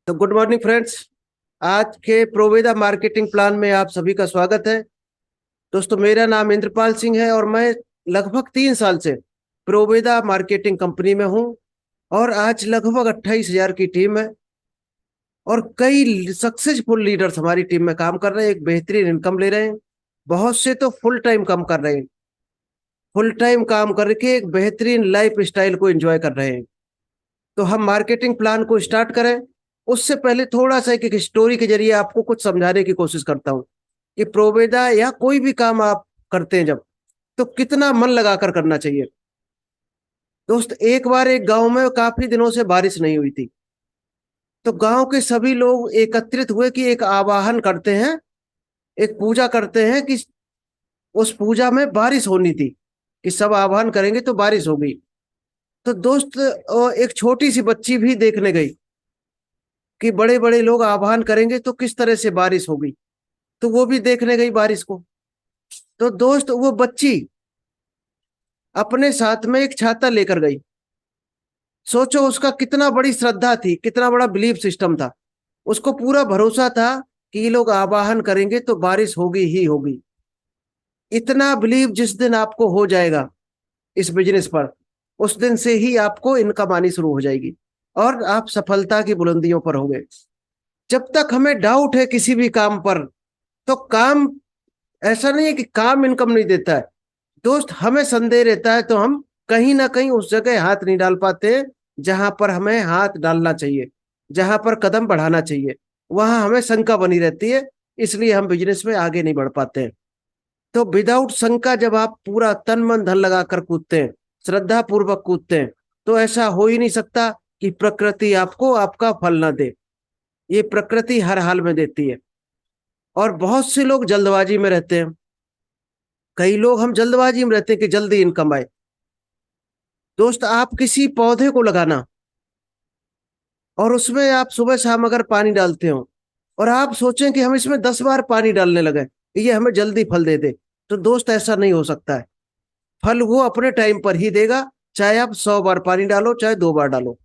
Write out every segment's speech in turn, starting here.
तो good morning friends. आज के प्रोवेदा मार्केटिंग प्लान में आप सभी का स्वागत है। दोस्तों, मेरा नाम इंद्रपाल सिंह है और मैं लगभग 3 साल से प्रोवेदा मार्केटिंग कंपनी में हूं। और आज लगभग 28,000 की टीम है और कई सक्सेसफुल लीडर्स हमारी टीम में काम कर रहे हैं, एक बेहतरीन इनकम ले रहे हैं। बहुत से तो फुल टाइम काम कर रहे हैं, फुल टाइम काम करके एक बेहतरीन लाइफ स्टाइल को एंजॉय कर रहे हैं। तो हम मार्केटिंग प्लान को स्टार्ट करें उससे पहले थोड़ा सा एक स्टोरी के जरिए आपको कुछ समझाने की कोशिश करता हूँ कि प्रोवेदा या कोई भी काम आप करते हैं जब, तो कितना मन लगाकर करना चाहिए। दोस्त, एक बार एक गांव में काफी दिनों से बारिश नहीं हुई थी। तो गांव के सभी लोग एकत्रित हुए कि एक आवाहन करते हैं, एक पूजा करते हैं कि उस पूजा में बारिश होनी थी, कि सब आह्वान करेंगे तो बारिश होगी। तो दोस्त, एक छोटी सी बच्ची भी देखने गई कि बड़े बड़े लोग आह्वान करेंगे तो किस तरह से बारिश होगी, तो वो भी देखने गई बारिश को। तो दोस्त, वो बच्ची अपने साथ में एक छाता लेकर गई। सोचो उसका कितना बड़ी श्रद्धा थी, कितना बड़ा बिलीफ सिस्टम था। उसको पूरा भरोसा था कि ये लोग आवाहन करेंगे तो बारिश होगी ही होगी। इतना बिलीव जिस दिन आपको हो जाएगा इस बिजनेस पर, उस दिन से ही आपको इनकम आनी शुरू हो जाएगी और आप सफलता की बुलंदियों पर होंगे। जब तक हमें डाउट है किसी भी काम पर, तो काम, ऐसा नहीं है कि काम इनकम नहीं देता है। दोस्त, हमें संदेह रहता है तो हम कहीं ना कहीं उस जगह हाथ नहीं डाल पाते जहां पर हमें हाथ डालना चाहिए, जहां पर कदम बढ़ाना चाहिए, वहां हमें शंका बनी रहती है। इसलिए हम बिजनेस में आगे नहीं बढ़ पाते हैं। तो विदाउट शंका जब आप पूरा तन मन धन लगाकर कूदते हैं, श्रद्धा पूर्वक कूदते हैं, तो ऐसा हो ही नहीं सकता कि प्रकृति आपको आपका फल ना दे। ये प्रकृति हर हाल में देती है। और बहुत से लोग जल्दबाजी में रहते हैं। कई लोग हम जल्दबाजी में रहते हैं कि जल्दी इनकम आए। दोस्त, आप किसी पौधे को लगाना और उसमें आप सुबह शाम अगर पानी डालते हो और आप सोचें कि हम इसमें 10 बार पानी डालने लगे, ये हमें जल्दी फल दे दे, तो दोस्त ऐसा नहीं हो सकता है। फल वो अपने टाइम पर ही देगा, चाहे आप 100 बार पानी डालो चाहे 2 बार डालो।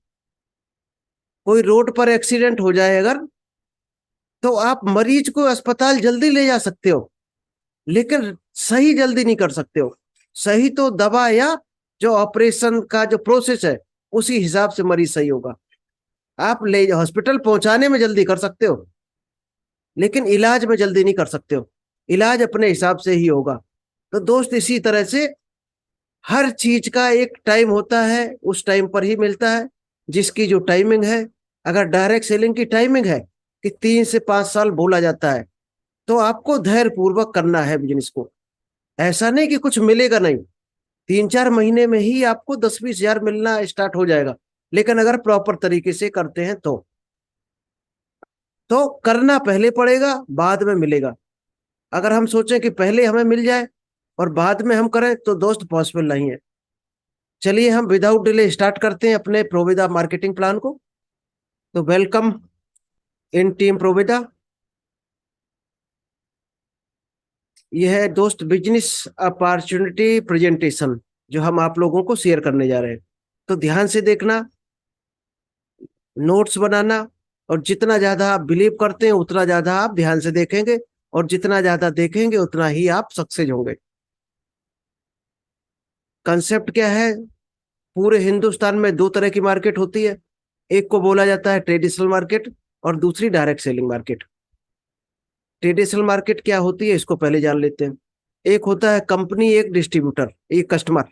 कोई रोड पर एक्सीडेंट हो जाए अगर, तो आप मरीज को अस्पताल जल्दी ले जा सकते हो, लेकिन सही जल्दी नहीं कर सकते हो। सही तो दवा या जो ऑपरेशन का जो प्रोसेस है, उसी हिसाब से मरीज सही होगा। आप ले हॉस्पिटल पहुंचाने में जल्दी कर सकते हो, लेकिन इलाज में जल्दी नहीं कर सकते हो। इलाज अपने हिसाब से ही होगा। तो दोस्त, इसी तरह से हर चीज का एक टाइम होता है, उस टाइम पर ही मिलता है जिसकी जो टाइमिंग है। अगर डायरेक्ट सेलिंग की टाइमिंग है कि 3 से 5 साल बोला जाता है, तो आपको धैर्य पूर्वक करना है बिजनेस को। ऐसा नहीं कि कुछ मिलेगा नहीं, 3-4 महीने में ही आपको 10-20 हजार मिलना स्टार्ट हो जाएगा। लेकिन अगर प्रॉपर तरीके से करते हैं तो करना पहले पड़ेगा, बाद में मिलेगा। अगर हम सोचें कि पहले हमें मिल जाए और बाद में हम करें, तो दोस्त पॉसिबल नहीं है। चलिए हम विदाउट डिले स्टार्ट करते हैं अपने प्रोविदा मार्केटिंग प्लान को। तो वेलकम इन टीम प्रोविदा। यह है दोस्त बिजनेस अपॉर्चुनिटी प्रेजेंटेशन जो हम आप लोगों को शेयर करने जा रहे हैं। तो ध्यान से देखना, नोट्स बनाना, और जितना ज्यादा आप बिलीव करते हैं उतना ज्यादा आप ध्यान से देखेंगे, और जितना ज्यादा देखेंगे उतना ही आप सक्सेस होंगे। कंसेप्ट क्या है? पूरे हिंदुस्तान में 2 तरह की मार्केट होती है। एक को बोला जाता है ट्रेडिशनल मार्केट और दूसरी direct selling market. Traditional market क्या होती है इसको पहले जान लेते हैं। एक होता है कंपनी, एक डिस्ट्रीब्यूटर, एक कस्टमर।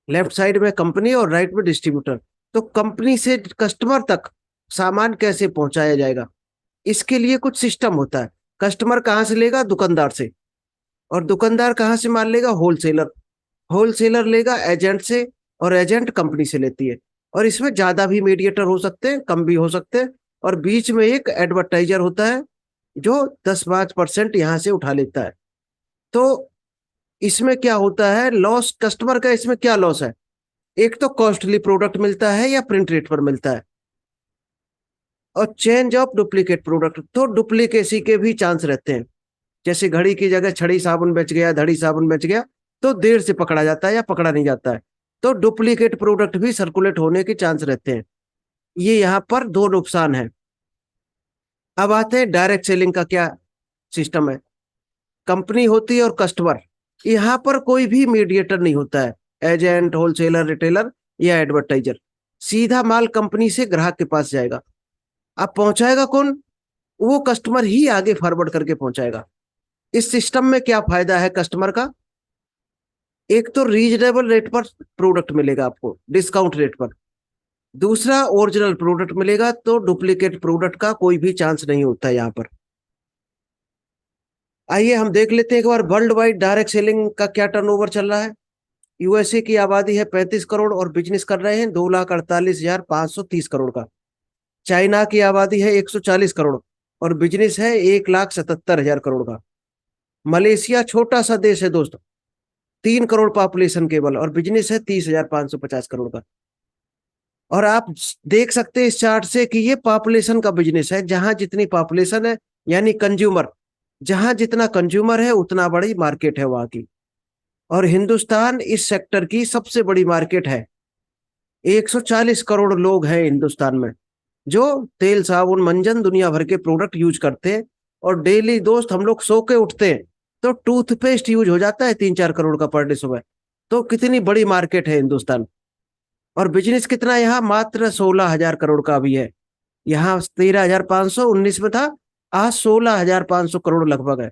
लेफ्ट साइड में कंपनी और राइट में डिस्ट्रीब्यूटर। तो कंपनी से कस्टमर तक सामान कैसे पहुंचाया जाएगा, इसके लिए कुछ सिस्टम होता है। कस्टमर कहाँ से लेगा? दुकानदार से। और दुकानदार कहाँ से माल लेगा? होलसेलर। होलसेलर लेगा एजेंट से, और एजेंट कंपनी से लेती है। और इसमें ज्यादा भी मीडिएटर हो सकते हैं, कम भी हो सकते हैं। और बीच में एक एडवर्टाइजर होता है जो 10-5% यहाँ से उठा लेता है। तो इसमें क्या होता है लॉस कस्टमर का? इसमें क्या लॉस है? एक तो कॉस्टली प्रोडक्ट मिलता है या प्रिंट रेट पर मिलता है, और चेंज ऑफ डुप्लीकेट प्रोडक्ट, तो डुप्लीकेसी के भी चांस रहते हैं। जैसे घड़ी की जगह छड़ी साबुन बेच गया, धड़ी साबुन बेच गया, तो देर से पकड़ा जाता है या पकड़ा नहीं जाता है। तो डुप्लीकेट प्रोडक्ट भी सर्कुलेट होने के चांस रहते हैं। ये यहाँ पर 2 नुकसान है। अब आते हैं डायरेक्ट सेलिंग का क्या सिस्टम है। कंपनी होती है और कस्टमर, यहाँ पर कोई भी मीडिएटर नहीं होता है, एजेंट, होलसेलर, रिटेलर या एडवर्टाइजर। सीधा माल कंपनी से ग्राहक के पास जाएगा। अब पहुंचाएगा कौन? वो कस्टमर ही आगे फॉरवर्ड करके पहुंचाएगा। इस सिस्टम में क्या फायदा है कस्टमर का? एक तो रीजनेबल रेट पर प्रोडक्ट मिलेगा आपको, डिस्काउंट रेट पर। दूसरा, ओरिजिनल प्रोडक्ट मिलेगा, तो डुप्लीकेट प्रोडक्ट का कोई भी चांस नहीं होता है यहाँ पर। आइए हम देख लेते हैं एक बार वर्ल्ड वाइड डायरेक्ट सेलिंग का क्या टर्नओवर चल रहा है। यूएसए की आबादी है 35 करोड़ और बिजनेस कर रहे हैं 2,48,530 करोड़ का। चाइना की आबादी है 140 करोड़ और बिजनेस है 1,77,000 करोड़ का। मलेशिया छोटा सा देश है दोस्तों, 3 करोड़ पॉपुलेशन केवल और बिजनेस है 30,550 करोड़ का। और आप देख सकते हैं इस चार्ट से कि ये पॉपुलेशन का बिजनेस है। जहां जितनी पॉपुलेशन है यानी कंज्यूमर, जहां जितना कंज्यूमर है उतना बड़ी मार्केट है वहां की। और हिंदुस्तान इस सेक्टर की सबसे बड़ी मार्केट है। 140 करोड़ लोग हैं हिंदुस्तान में जो तेल, साबुन, मंजन, दुनिया भर के प्रोडक्ट यूज करते हैं। और डेली दोस्त हम लोग सो के उठते हैं तो टूथपेस्ट यूज हो जाता है 3-4 करोड़ का पर डे सुबह। तो कितनी बड़ी मार्केट है हिंदुस्तान। और बिजनेस कितना है यहाँ? मात्र 16,000 करोड़ का भी है। यहाँ 13,519 में था, आज 16,500 करोड़ लगभग है।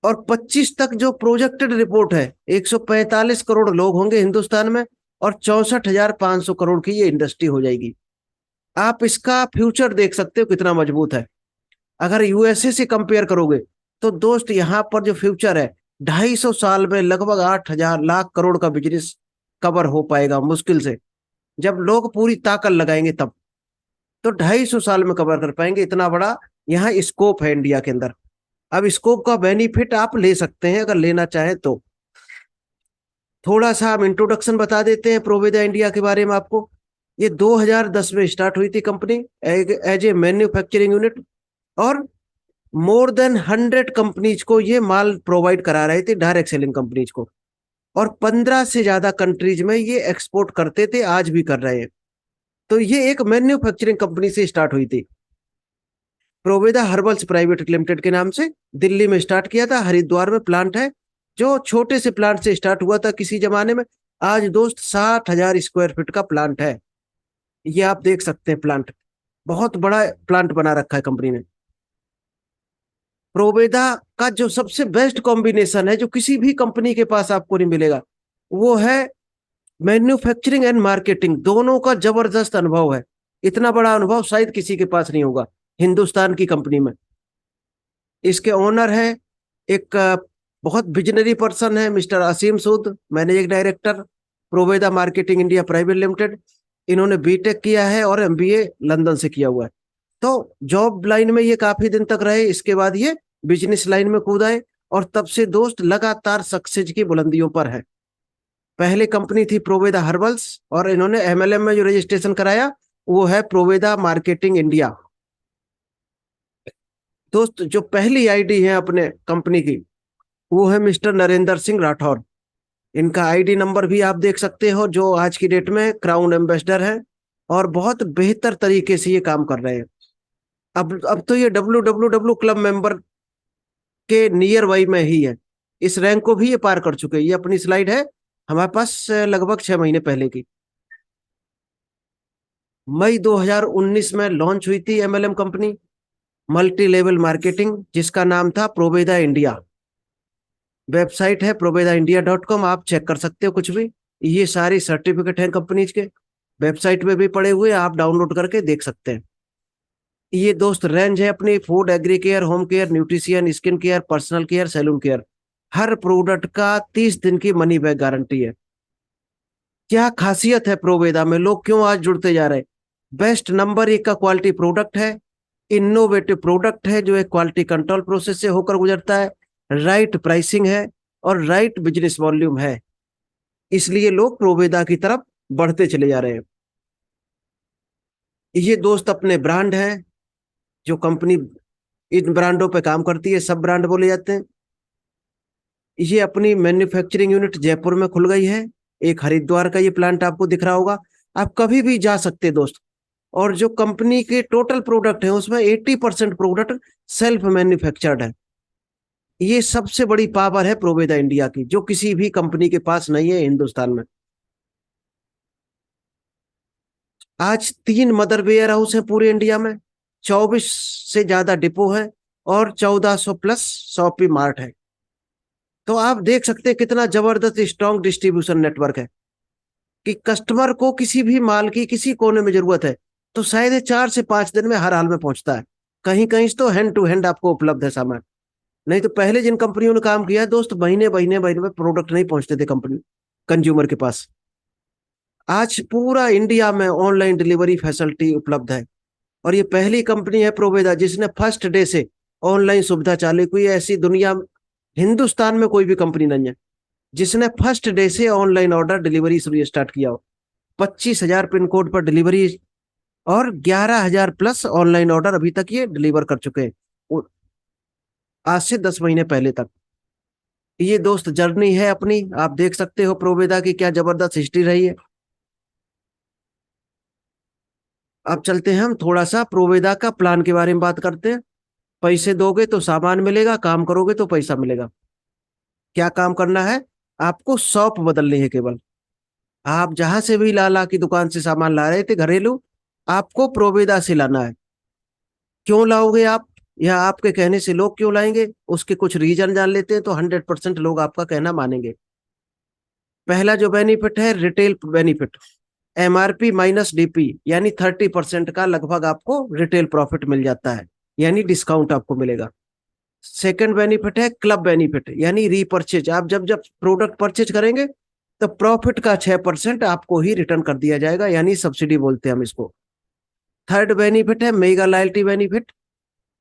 और 25 तक जो प्रोजेक्टेड रिपोर्ट है, 145 करोड़ लोग होंगे हिंदुस्तान में और 64,500 करोड़ की ये इंडस्ट्री हो जाएगी। आप इसका फ्यूचर देख सकते हो कितना मजबूत है। अगर यूएसए से कंपेयर करोगे तो दोस्त यहाँ पर जो फ्यूचर है, 250 साल में लगभग 8,000 लाख करोड़ का बिजनेस कवर हो पाएगा मुश्किल से। जब लोग पूरी ताकत लगाएंगे तब तो 250 साल में कवर कर पाएंगे। इतना बड़ा यहाँ स्कोप है इंडिया के अंदर। अब स्कोप का बेनिफिट आप ले सकते हैं अगर लेना चाहें तो। थोड़ा सा हम इंट्रोडक्शन बता देते हैं प्रोविदा इंडिया के बारे में आपको। ये 2010 में स्टार्ट हुई थी company as a manufacturing unit और मोर देन 100 कंपनीज को ये माल प्रोवाइड करा रहे थे, डायरेक्ट सेलिंग कंपनीज को। और 15 से ज्यादा कंट्रीज में ये एक्सपोर्ट करते थे, आज भी कर रहे हैं। तो ये एक मैन्युफैक्चरिंग कंपनी से स्टार्ट हुई थी, प्रोवेदा हर्बल्स प्राइवेट लिमिटेड के नाम से। दिल्ली में स्टार्ट किया था, हरिद्वार में प्लांट है। जो छोटे से प्लांट से स्टार्ट हुआ था किसी जमाने में, आज दोस्त 60,000 स्क्वायर फीट का प्लांट है। ये आप देख सकते हैं प्लांट, बहुत बड़ा प्लांट बना रखा है कंपनी ने। प्रोवेदा का जो सबसे बेस्ट कॉम्बिनेशन है, जो किसी भी कंपनी के पास आपको नहीं मिलेगा, वो है मैन्युफैक्चरिंग एंड मार्केटिंग। दोनों का जबरदस्त अनुभव है। इतना बड़ा अनुभव शायद किसी के पास नहीं होगा हिंदुस्तान की कंपनी में। इसके ओनर है एक बहुत विजनरी पर्सन है, mister Aseem Sood, managing director, Proveda marketing India private limited. इन्होंने बीटेक किया है और एमबीए लंदन से किया हुआ है। तो जॉब लाइन में ये काफी दिन तक रहे, इसके बाद ये बिजनेस लाइन में कूद आए और तब से दोस्त लगातार सक्सेस की बुलंदियों पर है। पहले कंपनी थी प्रोवेदा हर्बल्स और इन्होंने एमएलएम में जो रजिस्ट्रेशन कराया वो है प्रोवेदा मार्केटिंग इंडिया। दोस्त जो पहली आईडी है अपने कंपनी की वो है मिस्टर नरेंद्र सिंह राठौर। इनका आईडी नंबर भी आप देख सकते हो, जो आज की डेट में क्राउन एम्बेसडर है और बहुत बेहतर तरीके से ये काम कर रहे हैं। अब तो ये WWW क्लब मेंबर के नियर बाई में ही है। इस रैंक को भी ये पार कर चुके हैं। ये अपनी स्लाइड है हमारे पास लगभग 6 महीने पहले की। मई 2019 में लॉन्च हुई थी MLM company, multi level marketing, जिसका नाम था प्रोवेदा इंडिया। वेबसाइट है provedaindia.com, आप चेक कर सकते हो कुछ भी। ये सारी सर्टिफिकेट हैं कंपनीज के, वेबसाइट पे भी पड़े हुए, आप डाउनलोड करके देख सकते हैं। ये दोस्त रेंज है अपनी food, agri care, home care, nutrition, skin care, personal care, salon care. हर प्रोडक्ट का 30 दिन की मनी बैक गारंटी है। क्या खासियत है प्रोवेदा में, लोग क्यों आज जुड़ते जा रहे हैं? बेस्ट नंबर 1 का क्वालिटी प्रोडक्ट है, इनोवेटिव प्रोडक्ट है जो एक क्वालिटी कंट्रोल प्रोसेस से होकर गुजरता है, राइट प्राइसिंग है और राइट बिजनेस वॉल्यूम है। इसलिए लोग प्रोवेदा की तरफ बढ़ते चले जा रहे हैं। ये दोस्त अपने ब्रांड हैं, जो कंपनी इन ब्रांडों पे काम करती है, सब ब्रांड बोले जाते हैं। ये अपनी मैन्युफैक्चरिंग यूनिट जयपुर में खुल गई है। एक हरिद्वार का ये प्लांट आपको दिख रहा होगा। आप कभी भी जा सकते हैं दोस्त, और जो कंपनी के टोटल प्रोडक्ट है उसमें 80% प्रोडक्ट सेल्फ मैन्युफैक्चर्ड है। ये सबसे बड़ी पावर है प्रोवेदा इंडिया की, जो किसी भी कंपनी के पास नहीं है हिंदुस्तान में। आज 3 मदर वेयर हाउस है पूरे इंडिया में, 24 से ज्यादा डिपो है और 1400 प्लस शॉपी मार्ट है। तो आप देख सकते हैं कितना जबरदस्त स्ट्रॉन्ग डिस्ट्रीब्यूशन नेटवर्क है कि कस्टमर को किसी भी माल की किसी कोने में जरूरत है तो शायद 4 से 5 दिन में हर हाल में पहुंचता है। कहीं कहीं तो हैंड टू हैंड आपको उपलब्ध है सामान। नहीं तो पहले जिन कंपनियों ने काम किया है दोस्त, महीने महीने महीने में प्रोडक्ट नहीं पहुंचते थे कंपनी कंज्यूमर के पास। आज पूरा इंडिया में ऑनलाइन डिलीवरी फैसिलिटी उपलब्ध है। और ये पहली कंपनी है प्रोवेदा जिसने फर्स्ट डे से ऑनलाइन सुविधा चालू की है। ऐसी दुनिया हिंदुस्तान में कोई भी कंपनी नहीं है जिसने फर्स्ट डे से ऑनलाइन ऑर्डर डिलीवरी स्टार्ट किया हो। 25,000 पिन कोड पर डिलीवरी और 11,000 प्लस ऑनलाइन ऑर्डर अभी तक ये डिलीवर कर चुके हैं, आज से 10 महीने पहले तक। ये दोस्त जर्नी है अपनी, आप देख सकते हो प्रोवेदा की क्या जबरदस्त हिस्ट्री रही है। अब चलते हैं हम थोड़ा सा प्रोवेदा का प्लान के बारे में बात करते हैं। पैसे दोगे तो सामान मिलेगा, काम करोगे तो पैसा मिलेगा। क्या काम करना है? आपको शॉप बदलनी है केवल। आप जहां से भी लाला की दुकान से सामान ला रहे थे घरेलू, आपको प्रोवेदा से लाना है। क्यों लाओगे आप, या आपके कहने से लोग क्यों लाएंगे, उसके कुछ रीजन जान लेते हैं तो 100% लोग आपका कहना मानेंगे। पहला जो बेनिफिट है retail benefit, MRP minus DP यानी 30% का लगभग आपको रिटेल प्रॉफिट मिल जाता है, यानी डिस्काउंट आपको मिलेगा। सेकंड बेनिफिट है क्लब बेनिफिट यानी रीपर्चेज। आप जब जब प्रोडक्ट परचेज करेंगे तो प्रॉफिट का 6% आपको ही रिटर्न कर दिया जाएगा, यानी सब्सिडी बोलते हैं हम इसको। थर्ड बेनिफिट है मेगा लॉयल्टी बेनिफिट।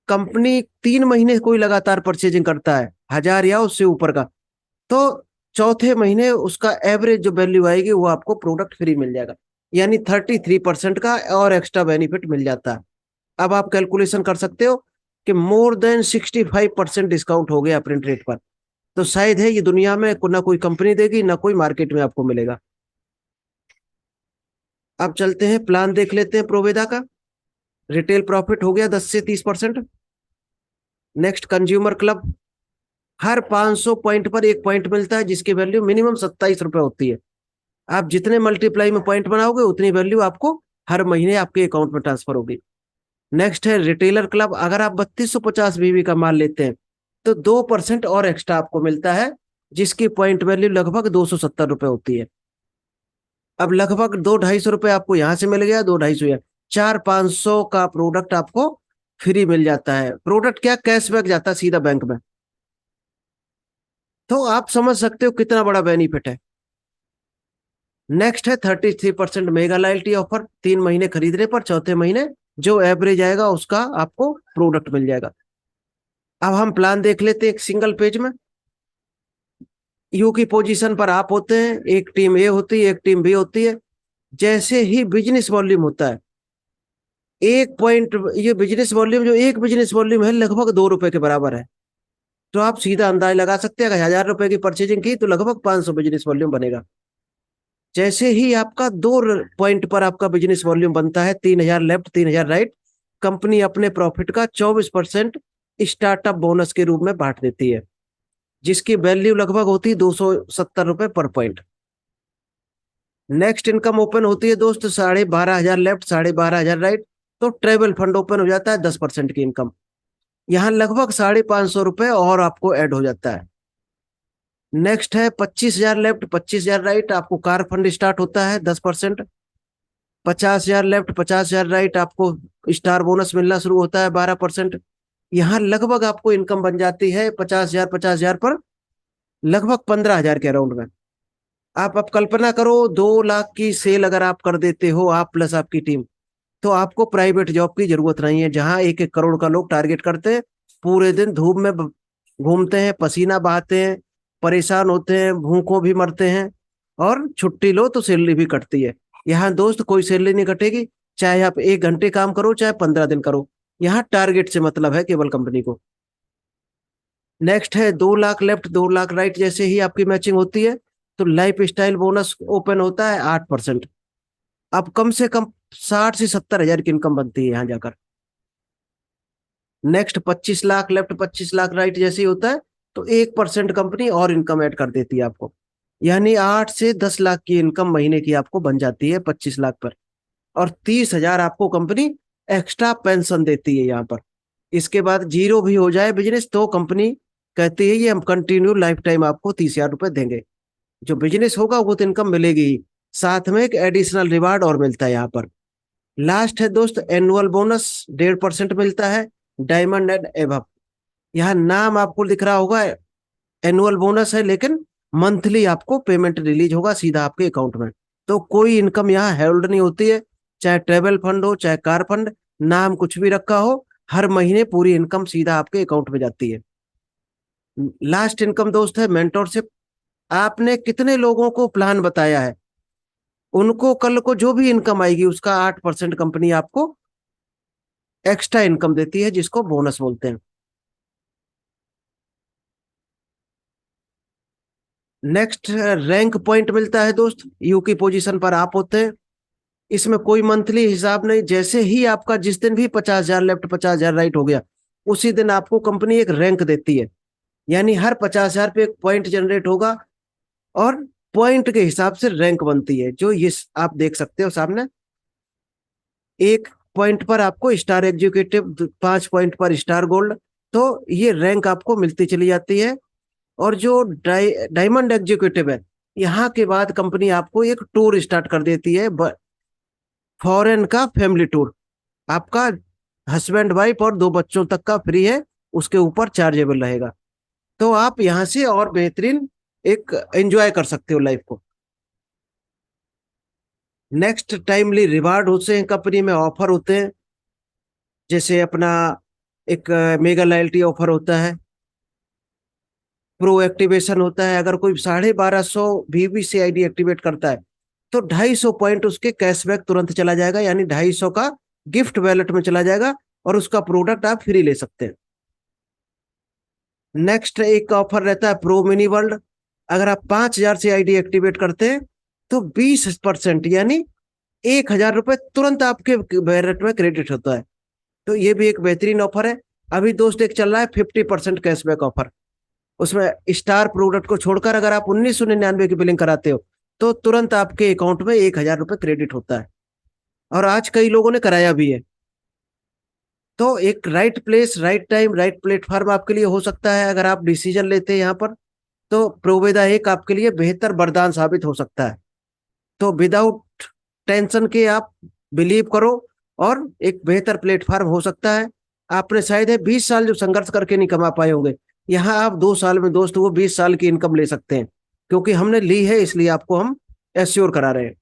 कंपनी 3 महीने कोई लगातार परचेजिंग करता है 1,000 या उससे ऊपर का, तो चौथे महीने उसका एवरेज जो वैल्यू आएगी वो आपको प्रोडक्ट फ्री मिल जाएगा, यानी 33% का और एक्स्ट्रा बेनिफिट मिल जाता है। अब आप कैलकुलेशन कर सकते हो कि मोर देन 65% डिस्काउंट हो गया प्रिंट रेट पर। तो शायद है ये दुनिया में ना कोई कंपनी देगी ना कोई मार्केट में आपको मिलेगा। अब चलते हैं प्लान देख लेते हैं प्रोवेदा का। रिटेल प्रॉफिट हो गया 10 से 30%। नेक्स्ट कंज्यूमर क्लब, हर 500 पॉइंट पर एक पॉइंट मिलता है जिसकी वैल्यू मिनिमम 27 रुपए होती है। आप जितने मल्टीप्लाई में पॉइंट बनाओगे उतनी वैल्यू आपको हर महीने आपके अकाउंट में ट्रांसफर होगी। नेक्स्ट है रिटेलर क्लब, अगर आप 3250 बीबी का माल लेते हैं तो 2% और एक्स्ट्रा आपको मिलता है, जिसकी पॉइंट वैल्यू लगभग 270 रुपए होती है। अब लगभग 200-250 रुपए आपको यहाँ से मिल गया, 200-250 या 400-500 का प्रोडक्ट आपको फ्री मिल जाता है। प्रोडक्ट क्या, कैशबैक जाता है सीधा बैंक में। तो आप समझ सकते हो कितना बड़ा बेनिफिट है। नेक्स्ट है 33% मेगा लॉयल्टी ऑफर, 3 महीने खरीदने पर चौथे महीने जो एवरेज आएगा उसका आपको प्रोडक्ट मिल जाएगा। अब हम प्लान देख लेते हैं एक सिंगल पेज में। यू की पोजीशन पर आप होते हैं, एक टीम ए होती है, एक टीम बी होती है। जैसे ही बिजनेस वॉल्यूम होता है, एक पॉइंट, ये बिजनेस वॉल्यूम जो एक बिजनेस वॉल्यूम है लगभग 2 रुपए के बराबर है। तो आप सीधा अंदाज लगा सकते हैं अगर 1,000 रुपए की परचेजिंग की तो लगभग 500 बिजनेस वॉल्यूम बनेगा। जैसे ही आपका 2 पॉइंट पर आपका बिजनेस वॉल्यूम बनता है, 3,000 लेफ्ट 3,000 राइट, कंपनी अपने प्रॉफिट का 24% स्टार्टअप बोनस के रूप में बांट देती है, जिसकी वैल्यू लगभग होती है 270 रुपए पर पॉइंट। नेक्स्ट इनकम ओपन होती है दोस्त 12,500 लेफ्ट 12,500 राइट, तो ट्रेवल फंड ओपन हो जाता है 10% की इनकम। यहाँ लगभग 550 रुपए और आपको ऐड हो जाता है। नेक्स्ट है 25,000 लेफ्ट 25,000 राइट, आपको कार फंड स्टार्ट होता है 10%। 50,000 लेफ्ट 50,000 राइट, आपको स्टार बोनस मिलना शुरू होता है 12%। यहाँ लगभग आपको इनकम बन जाती है 50,000 पर लगभग 15,000 के अराउंड में। आप अब कल्पना करो 2 लाख की सेल अगर आप कर देते हो, आप प्लस आपकी टीम, तो आपको प्राइवेट जॉब की जरूरत नहीं है जहां 1-1 करोड़ का लोग टारगेट करते हैं। पूरे दिन धूप में घूमते हैं, पसीना बहाते हैं, परेशान होते हैं, भूखों भी मरते हैं, और छुट्टी लो तो सैलरी भी कटती है। यहाँ दोस्त कोई सैलरी नहीं कटेगी, चाहे आप 1 घंटे काम करो चाहे 15 दिन करो। यहाँ टारगेट से मतलब है केवल कंपनी को। नेक्स्ट है 2 लाख लेफ्ट 2 लाख राइट, जैसे ही आपकी मैचिंग होती है तो लाइफ स्टाइल बोनस ओपन होता है 8%। अब कम से कम 60 से 70 हजार की इनकम बनती है यहाँ जाकर। Next 25 lakh left, 25 lakh right जैसे ही होता है तो 1% कंपनी और इनकम ऐड कर देती है आपको, यानी 8 से 10 लाख की इनकम महीने की आपको बन जाती है 25 लाख पर। और 30 हजार आपको कंपनी एक्स्ट्रा पेंशन देती है यहाँ पर। इसके बाद जीरो भी हो जाए बिजनेस तो कंपनी कहती है ये हम कंटिन्यू लाइफ टाइम आपको 30 हजार रुपए देंगे। जो बिजनेस होगा वो तो इनकम मिलेगी ही, साथ में एक एडिशनल रिवार्ड और मिलता है यहाँ पर। लास्ट है दोस्त एनुअल बोनस, 1.5% मिलता है, डायमंड एंड एबव। यहाँ नाम आपको दिख रहा होगा, एनुअल बोनस है लेकिन मंथली आपको पेमेंट रिलीज होगा सीधा आपके अकाउंट में। तो कोई इनकम यहाँ होल्ड नहीं होती है, चाहे ट्रेवल फंड हो चाहे कार फंड, नाम कुछ भी रखा हो, हर महीने पूरी इनकम सीधा आपके अकाउंट में जाती है। लास्ट इनकम दोस्त है मेंटोरशिप। आपने कितने लोगों को प्लान बताया है, उनको कल को जो भी इनकम आएगी उसका 8% कंपनी आपको एक्स्ट्रा इनकम देती है, जिसको बोनस बोलते हैं। नेक्स्ट रैंक पॉइंट मिलता है दोस्त, यू की पोजीशन पर आप होते हैं। इसमें कोई मंथली हिसाब नहीं, जैसे ही आपका जिस दिन भी 50 हजार लेफ्ट 50 हजार राइट हो गया उसी दिन आपको कंपनी एक रैंक देती है, यानी हर 50 हजार पे एक पॉइंट जनरेट होगा और पॉइंट के हिसाब से रैंक बनती है, जो ये आप देख सकते हो सामने। एक पॉइंट पर आपको स्टार एग्जीक्यूटिव, 5 पॉइंट पर स्टार गोल्ड, तो ये रैंक आपको मिलती चली जाती है। और जो डायमंड एग्जीक्यूटिव है, यहाँ के बाद कंपनी आपको एक टूर स्टार्ट कर देती है, फॉरेन का फैमिली टूर, आपका हस्बैंड वाइफ और 2 बच्चों तक का फ्री है, उसके ऊपर चार्जेबल रहेगा। तो आप यहाँ से और बेहतरीन एक एंजॉय कर सकते हो लाइफ को। नेक्स्ट टाइमली रिवार्ड होते हैं कंपनी में, ऑफर होते हैं, जैसे अपना एक मेगा लॉयल्टी ऑफर होता है, प्रो एक्टिवेशन होता है। अगर कोई 1250 VVC आईडी एक्टिवेट करता है तो 250 पॉइंट उसके कैशबैक तुरंत चला जाएगा, यानी 250 का गिफ्ट वैलेट में चला जाएगा और उसका प्रोडक्ट आप फ्री ले सकते हैं। नेक्स्ट एक ऑफर रहता है प्रो मिनी वर्ल्ड। अगर आप 5 हजार से आईडी एक्टिवेट करते हैं तो 20% यानी 1 हजार रुपए तुरंत आपके वैलेट में क्रेडिट होता है। तो ये भी एक बेहतरीन ऑफर है। अभी दोस्त एक चल रहा है 50% कैशबैक ऑफर, उसमें स्टार प्रोडक्ट को छोड़कर अगर आप 1999 की बिलिंग कराते हो तो तुरंत आपके अकाउंट में 1 हजार रुपए क्रेडिट होता है, और आज कई लोगों ने कराया भी है। तो एक right place right time right platform आपके लिए हो सकता है, अगर आप डिसीजन लेते हैं यहाँ पर तो प्रोवेदा एक आपके लिए बेहतर वरदान साबित हो सकता है। तो विदाउट टेंशन के आप बिलीव करो, और एक बेहतर प्लेटफॉर्म हो सकता है। आपने शायद है 20 साल जो संघर्ष करके नहीं कमा पाए होंगे, यहाँ आप 2 साल में दोस्त वो 20 साल की इनकम ले सकते हैं, क्योंकि हमने ली है इसलिए आपको हम एश्योर करा रहे हैं।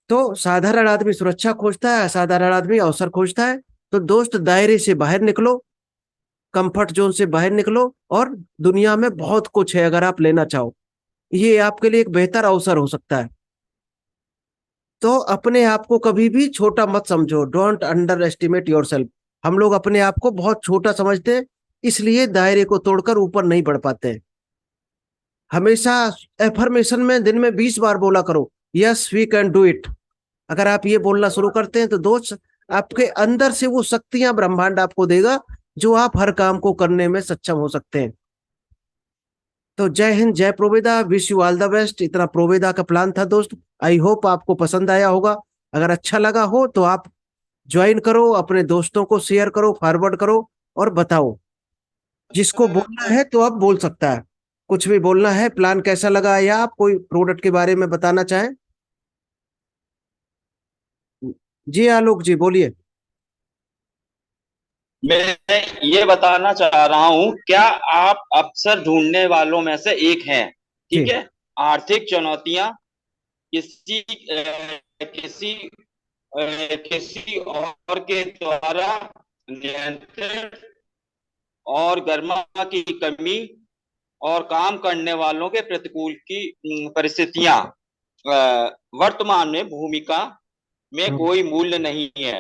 तो साधारण आदमी सुरक्षा खोजता है, असाधारण आदमी अवसर खोजता है। तो दोस्त दायरे से बाहर निकलो, कंफर्ट जोन से बाहर निकलो, और दुनिया में बहुत कुछ है अगर आप लेना चाहो, ये आपके लिए एक बेहतर अवसर हो सकता है। तो अपने आप को कभी भी छोटा मत समझो, don't under estimate your self. हम लोग अपने आप को बहुत छोटा समझते हैं, इसलिए दायरे को तोड़कर ऊपर नहीं बढ़ पाते हैं। हमेशा एफर्मेशन में दिन में 20 बार बोला करो, yes we can do it. अगर आप ये बोलना शुरू करते हैं तो दोस्त आपके अंदर से वो शक्तियां ब्रह्मांड आपको देगा जो आप हर काम को करने में सक्षम हो सकते हैं। तो जय हिंद, जय Proveda, wish you all the best. इतना प्रोवेदा का प्लान था दोस्त, आई होप आपको पसंद आया होगा। अगर अच्छा लगा हो तो आप ज्वाइन करो, अपने दोस्तों को शेयर करो, फॉरवर्ड करो और बताओ। जिसको बोलना है तो अब बोल सकता है, कुछ भी बोलना है, प्लान कैसा लगा या आप कोई प्रोडक्ट के बारे में बताना चाहें। जी आलोक जी बोलिए। मैं ये बताना चाह रहा हूँ, क्या आप अक्सर ढूंढने वालों में से एक हैं? ठीक जी है। आर्थिक चुनौतियां किसी किसी किसी और के द्वारा नियंत्रण और गर्मा की कमी और काम करने वालों के प्रतिकूल की परिस्थितियां, वर्तमान में भूमिका में कोई मूल्य नहीं है।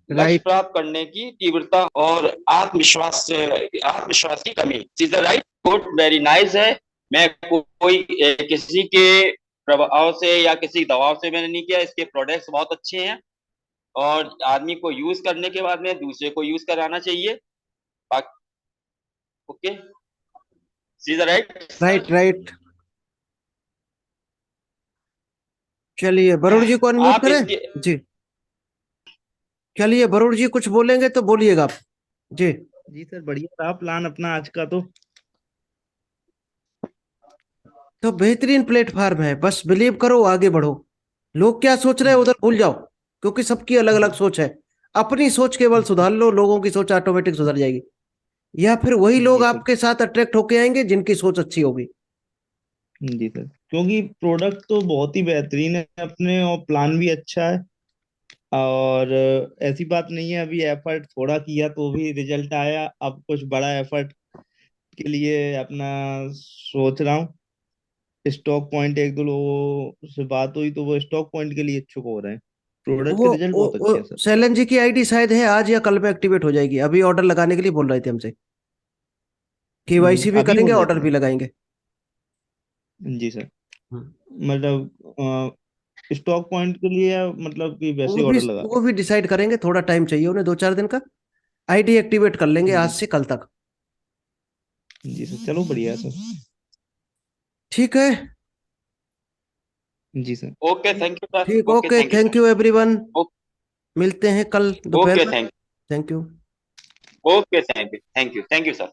लक्ष्य राइट। प्राप्त करने की तीव्रता और आत्मविश्वास की कमी। राइट कोट वेरी नाइस है। मैं कोई किसी के प्रभाव से या किसी दबाव से मैंने नहीं किया। इसके प्रोडक्ट्स बहुत अच्छे हैं और आदमी को यूज करने के बाद में दूसरे को यूज कराना चाहिए। Okay, see the right right sir. Right. चलिए वरुण जी को अनम्यूट आप करें। इसके जी, चलिए वरुण जी कुछ बोलेंगे तो बोलिएगा आप। जी। जी सर, बढ़िया रहा प्लान अपना आज का। तो बेहतरीन प्लेटफॉर्म है, बस बिलीव करो, आगे बढ़ो। लोग क्या सोच रहे हैं उधर भूल जाओ, क्योंकि सबकी अलग अलग सोच है। अपनी सोच केवल सुधार लो, लोगों की सोच ऑटोमेटिक सुधर जाएगी। या फिर वही लोग जी सर। आपके साथ अट्रैक्ट होके आएंगे जिनकी सोच अच्छी होगी। जी सर, क्योंकि प्रोडक्ट तो बहुत ही बेहतरीन है अपने और प्लान भी अच्छा है। और ऐसी बात नहीं है, अभी एफर्ट थोड़ा किया तो भी रिजल्ट आया। अब कुछ बड़ा एफर्ट के लिए अपना सोच रहा हूँ। स्टॉक पॉइंट एक दो लोगों से बात हुई तो वो स्टॉक पॉइंट के लिए इच्छुक हो रहे हैं। प्रोडक्ट के रिजल्ट बहुत अच्छे हैं सर। सैलन जी की आईडी शायद है आज या कल में एक्टिवेट हो जाएगी, अभी ऑर्डर लगाने के लिए बोल रहे थे हमसे। केवाईसी भी अभी करेंगे, बोल रहे ऑर्डर थे। भी लगाएंगे। जी सर। हम्म। मतलब स्टॉक पॉइंट के लिए मतलब कि वैसे वो ही भी ऑर्डर लगा। वो भी डिसाइड करेंगे, थोड़ा टाइम चाहिए उन्हें, 2-4 दिन का। आईडी एक्टिवेट कर लेंगे आज जी से कल तक। जी सर, चलो बढ़िया है सर। ठीक है। जी sir. Okay, thank you sir. ठीक, okay, okay, thank you thank sir. You everyone. मिलते हैं कल दोपहर ओके, में। Thank thank you. Okay, thank you, thank you, thank you sir.